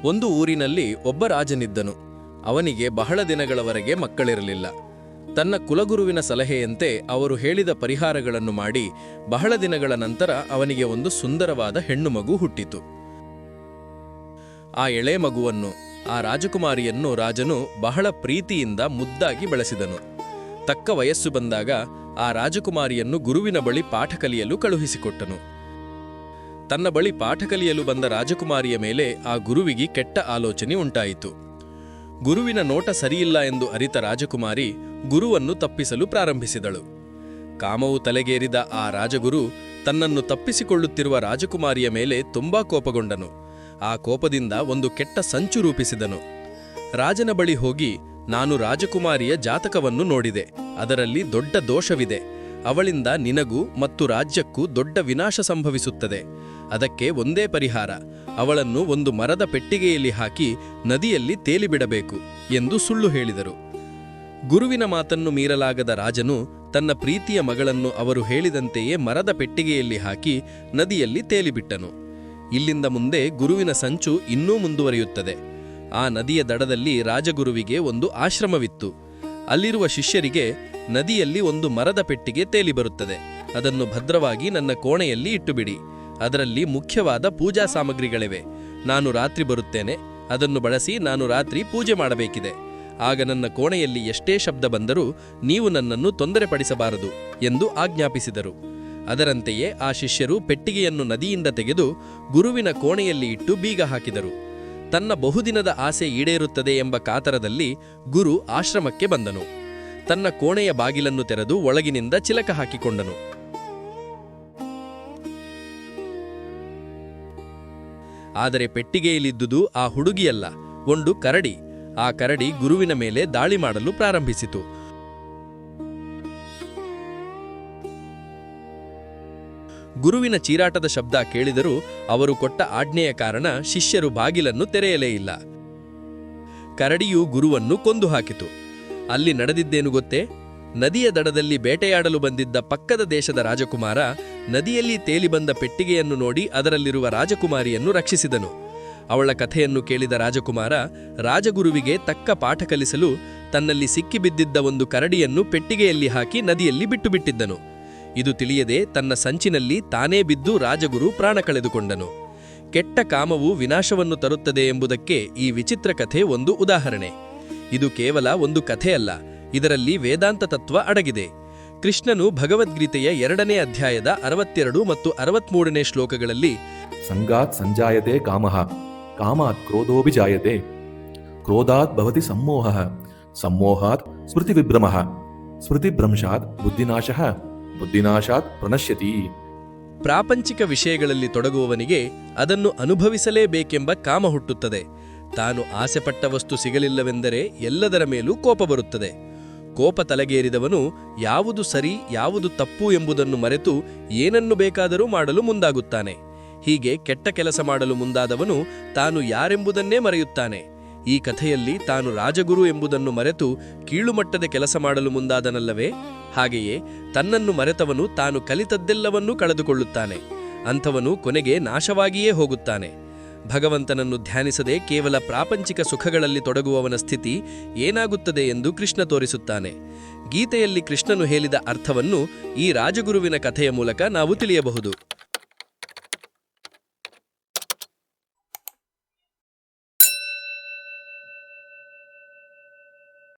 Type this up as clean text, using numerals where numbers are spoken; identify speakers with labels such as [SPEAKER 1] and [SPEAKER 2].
[SPEAKER 1] ಒಂದು ಊರಿನಲ್ಲಿ ಒಬ್ಬ ರಾಜನಿದ್ದನು. ಅವನಿಗೆ ಬಹಳ ದಿನಗಳವರೆಗೆ ಮಕ್ಕಳಿರಲಿಲ್ಲ. ತನ್ನ ಕುಲಗುರುವಿನ ಸಲಹೆಯಂತೆ ಅವರು ಹೇಳಿದ ಪರಿಹಾರಗಳನ್ನು ಮಾಡಿ ಬಹಳ ದಿನಗಳ ನಂತರ ಅವನಿಗೆ ಒಂದು ಸುಂದರವಾದ ಹೆಣ್ಣು ಮಗು ಹುಟ್ಟಿತು. ಆ ಎಳೆ ಮಗುವನ್ನು, ಆ ರಾಜಕುಮಾರಿಯನ್ನು ರಾಜನು ಬಹಳ ಪ್ರೀತಿಯಿಂದ ಮುದ್ದಾಗಿ ಬೆಳೆಸಿದನು. ತಕ್ಕ ವಯಸ್ಸು ಬಂದಾಗ ಆ ರಾಜಕುಮಾರಿಯನ್ನು ಗುರುವಿನ ಬಳಿ ಪಾಠ ಕಲಿಯಲು ಕಳುಹಿಸಿಕೊಟ್ಟನು. ತನ್ನ ಬಳಿ ಪಾಠ ಕಲಿಯಲು ಬಂದ ರಾಜಕುಮಾರಿಯ ಮೇಲೆ ಆ ಗುರುವಿಗೆ ಕೆಟ್ಟ ಆಲೋಚನೆ ಉಂಟಾಯಿತು. ಗುರುವಿನ ನೋಟ ಸರಿಯಿಲ್ಲ ಎಂದು ಅರಿತ ರಾಜಕುಮಾರಿ ಗುರುವನ್ನು ತಪ್ಪಿಸಲು ಪ್ರಾರಂಭಿಸಿದಳು. ಕಾಮವು ತಲೆಗೇರಿದ ಆ ರಾಜಗುರು ತನ್ನನ್ನು ತಪ್ಪಿಸಿಕೊಳ್ಳುತ್ತಿರುವ ರಾಜಕುಮಾರಿಯ ಮೇಲೆ ತುಂಬಾ ಕೋಪಗೊಂಡನು. ಆ ಕೋಪದಿಂದ ಒಂದು ಕೆಟ್ಟ ಸಂಚು ರೂಪಿಸಿದನು. ರಾಜನ ಬಳಿ ಹೋಗಿ, ನಾನು ರಾಜಕುಮಾರಿಯ ಜಾತಕವನ್ನು ನೋಡಿದೆ, ಅದರಲ್ಲಿ ದೊಡ್ಡ ದೋಷವಿದೆ. ಅವಳಿಂದ ನಿನಗೂ ಮತ್ತು ರಾಜ್ಯಕ್ಕೂ ದೊಡ್ಡ ವಿನಾಶ ಸಂಭವಿಸುತ್ತದೆ. ಅದಕ್ಕೆ ಒಂದೇ ಪರಿಹಾರ, ಅವಳನ್ನು ಒಂದು ಮರದ ಪೆಟ್ಟಿಗೆಯಲ್ಲಿ ಹಾಕಿ ನದಿಯಲ್ಲಿ ತೇಲಿಬಿಡಬೇಕು ಎಂದು ಸುಳ್ಳು ಹೇಳಿದರು. ಗುರುವಿನ ಮಾತನ್ನು ಮೀರಲಾಗದ ರಾಜನು ತನ್ನ ಪ್ರೀತಿಯ ಮಗಳನ್ನು ಅವರು ಹೇಳಿದಂತೆಯೇ ಮರದ ಪೆಟ್ಟಿಗೆಯಲ್ಲಿ ಹಾಕಿ ನದಿಯಲ್ಲಿ ತೇಲಿಬಿಟ್ಟನು. ಇಲ್ಲಿಂದ ಮುಂದೆ ಗುರುವಿನ ಸಂಚು ಇನ್ನೂ ಮುಂದುವರಿಯುತ್ತದೆ. ಆ ನದಿಯ ದಡದಲ್ಲಿ ರಾಜಗುರುವಿಗೆ ಒಂದು ಆಶ್ರಮವಿತ್ತು. ಅಲ್ಲಿರುವ ಶಿಷ್ಯರಿಗೆ, ನದಿಯಲ್ಲಿ ಒಂದು ಮರದ ಪೆಟ್ಟಿಗೆ ತೇಲಿ ಬರುತ್ತದೆ, ಅದನ್ನು ಭದ್ರವಾಗಿ ನನ್ನ ಕೋಣೆಯಲ್ಲಿ ಇಟ್ಟುಬಿಡಿ. ಅದರಲ್ಲಿ ಮುಖ್ಯವಾದ ಪೂಜಾ ಸಾಮಗ್ರಿಗಳಿವೆ. ನಾನು ರಾತ್ರಿ ಬರುತ್ತೇನೆ, ಅದನ್ನು ಬಳಸಿ ನಾನು ರಾತ್ರಿ ಪೂಜೆ ಮಾಡಬೇಕಿದೆ. ಆಗ ನನ್ನ ಕೋಣೆಯಲ್ಲಿ ಎಷ್ಟೇ ಶಬ್ದ ಬಂದರೂ ನೀವು ನನ್ನನ್ನು ತೊಂದರೆಪಡಿಸಬಾರದು ಎಂದು ಆಜ್ಞಾಪಿಸಿದರು. ಅದರಂತೆಯೇ ಆ ಶಿಷ್ಯರು ಪೆಟ್ಟಿಗೆಯನ್ನು ನದಿಯಿಂದ ತೆಗೆದು ಗುರುವಿನ ಕೋಣೆಯಲ್ಲಿ ಇಟ್ಟು ಬೀಗ ಹಾಕಿದರು. ತನ್ನ ಬಹುದಿನದ ಆಸೆ ಈಡೇರುತ್ತದೆ ಎಂಬ ಕಾತರದಲ್ಲಿ ಗುರು ಆಶ್ರಮಕ್ಕೆ ಬಂದನು. ತನ್ನ ಕೋಣೆಯ ಬಾಗಿಲನ್ನು ತೆರೆದು ಒಳಗಿನಿಂದ ಚಿಲಕ ಹಾಕಿಕೊಂಡನು. ಆದರೆ ಪೆಟ್ಟಿಗೆಯಲ್ಲಿದ್ದುದು ಆ ಹುಡುಗಿಯಲ್ಲ, ಒಂದು ಕರಡಿ. ಆ ಕರಡಿ ಗುರುವಿನ ಮೇಲೆ ದಾಳಿ ಮಾಡಲು ಪ್ರಾರಂಭಿಸಿತು. ಗುರುವಿನ ಚೀರಾಟದ ಶಬ್ದ ಕೇಳಿದರೂ ಅವರು ಕೊಟ್ಟ ಆಜ್ಞೆಯ ಕಾರಣ ಶಿಷ್ಯರು ಬಾಗಿಲನ್ನು ತೆರೆಯಲೇ ಇಲ್ಲ. ಕರಡಿಯು ಗುರುವನ್ನು ಕೊಂದು ಹಾಕಿತು. ಅಲ್ಲಿ ನಡೆದಿದ್ದೇನು ಗೊತ್ತೇ? ನದಿಯ ದಡದಲ್ಲಿ ಬೇಟೆಯಾಡಲು ಬಂದಿದ್ದ ಪಕ್ಕದ ದೇಶದ ರಾಜಕುಮಾರ ನದಿಯಲ್ಲಿ ತೇಲಿ ಬಂದ ಪೆಟ್ಟಿಗೆಯನ್ನು ನೋಡಿ ಅದರಲ್ಲಿರುವ ರಾಜಕುಮಾರಿಯನ್ನು ರಕ್ಷಿಸಿದನು. ಅವಳ ಕಥೆಯನ್ನು ಕೇಳಿದ ರಾಜಕುಮಾರ ರಾಜಗುರುವಿಗೆ ತಕ್ಕ ಪಾಠ ಕಲಿಸಲು ತನ್ನಲ್ಲಿ ಸಿಕ್ಕಿಬಿದ್ದಿದ್ದ ಒಂದು ಕರಡಿಯನ್ನು ಪೆಟ್ಟಿಗೆಯಲ್ಲಿ ಹಾಕಿ ನದಿಯಲ್ಲಿ ಬಿಟ್ಟುಬಿಟ್ಟಿದ್ದನು. ಇದು ತಿಳಿಯದೆ ತನ್ನ ಸಂಚಿನಲ್ಲಿ ತಾನೇ ಬಿದ್ದು ರಾಜಗುರು ಪ್ರಾಣ ಕಳೆದುಕೊಂಡನು. ಕೆಟ್ಟ ಕಾಮವು ವಿನಾಶವನ್ನು ತರುತ್ತದೆ ಎಂಬುದಕ್ಕೆ ಈ ವಿಚಿತ್ರ ಕಥೆ ಒಂದು ಉದಾಹರಣೆ. ಇದು ಕೇವಲ ಒಂದು ಕಥೆಯಲ್ಲ, ಇದರಲ್ಲಿ ವೇದಾಂತ ತತ್ವ ಅಡಗಿದೆ. ಕೃಷ್ಣನು ಭಗವದ್ಗೀತೆಯ 2ನೇ ಅಧ್ಯಾಯದ 62 ಮತ್ತು 63ನೇ ಶ್ಲೋಕಗಳಲ್ಲಿ,
[SPEAKER 2] ಸಂಗಾತ್ ಸಂಜಾಯತೆ ಕಾಮಃ, ಕಾಮಾತ್ ಕ್ರೋಧೋಭಿಜಾಯತೆ, ಕ್ರೋಧಾತ್ ಭವತಿ ಸಮ್ಮೋಹಃ, ಸಮ್ಮೋಹಾತ್ ಸ್ಮೃತಿವಿಭ್ರಮಃ, ಸ್ಮೃತಿಭ್ರಂಶಾತ್ ಬುದ್ಧಿನಾಶಃ, ಬುದ್ಧಿನಾಶಾತ್ ಪ್ರಣಶ್ಯತಿ.
[SPEAKER 1] ಪ್ರಾಪಂಚಿಕ ವಿಷಯಗಳಲ್ಲಿ ತೊಡಗುವವನಿಗೆ ಅದನ್ನು ಅನುಭವಿಸಲೇಬೇಕೆಂಬ ಕಾಮ ಹುಟ್ಟುತ್ತದೆ. ತಾನು ಆಸೆಪಟ್ಟ ವಸ್ತು ಸಿಗಲಿಲ್ಲವೆಂದರೆ ಎಲ್ಲದರ ಮೇಲೂ ಕೋಪ ಬರುತ್ತದೆ. ಕೋಪ ತಲೆಗೇರಿದವನು ಯಾವುದು ಸರಿ ಯಾವುದು ತಪ್ಪು ಎಂಬುದನ್ನು ಮರೆತು ಏನನ್ನು ಬೇಕಾದರೂ ಮಾಡಲು ಮುಂದಾಗುತ್ತಾನೆ. ಹೀಗೆ ಕೆಟ್ಟ ಕೆಲಸ ಮಾಡಲು ಮುಂದಾದವನು ತಾನು ಯಾರೆಂಬುದನ್ನೇ ಮರೆಯುತ್ತಾನೆ. ಈ ಕಥೆಯಲ್ಲಿ ತಾನು ರಾಜಗುರು ಎಂಬುದನ್ನು ಮರೆತು ಕೀಳುಮಟ್ಟದ ಕೆಲಸ ಮಾಡಲು ಮುಂದಾದನಲ್ಲವೇ? ಹಾಗೆಯೇ ತನ್ನನ್ನು ಮರೆತವನು ತಾನು ಕಲಿತದ್ದೆಲ್ಲವನ್ನೂ ಕಳೆದುಕೊಳ್ಳುತ್ತಾನೆ. ಅಂಥವನು ಕೊನೆಗೆ ನಾಶವಾಗಿಯೇ ಹೋಗುತ್ತಾನೆ. ಭಗವಂತನನ್ನು ಧ್ಯಾನಿಸದೆ ಕೇವಲ ಪ್ರಾಪಂಚಿಕ ಸುಖಗಳಲ್ಲಿ ತೊಡಗುವವನ ಸ್ಥಿತಿ ಏನಾಗುತ್ತದೆ ಎಂದು ಕೃಷ್ಣ ತೋರಿಸುತ್ತಾನೆ. ಗೀತೆಯಲ್ಲಿ ಕೃಷ್ಣನು ಹೇಳಿದ ಅರ್ಥವನ್ನು ಈ ರಾಜಗುರುವಿನ ಕಥೆಯ ಮೂಲಕ ನಾವು ತಿಳಿಯಬಹುದು.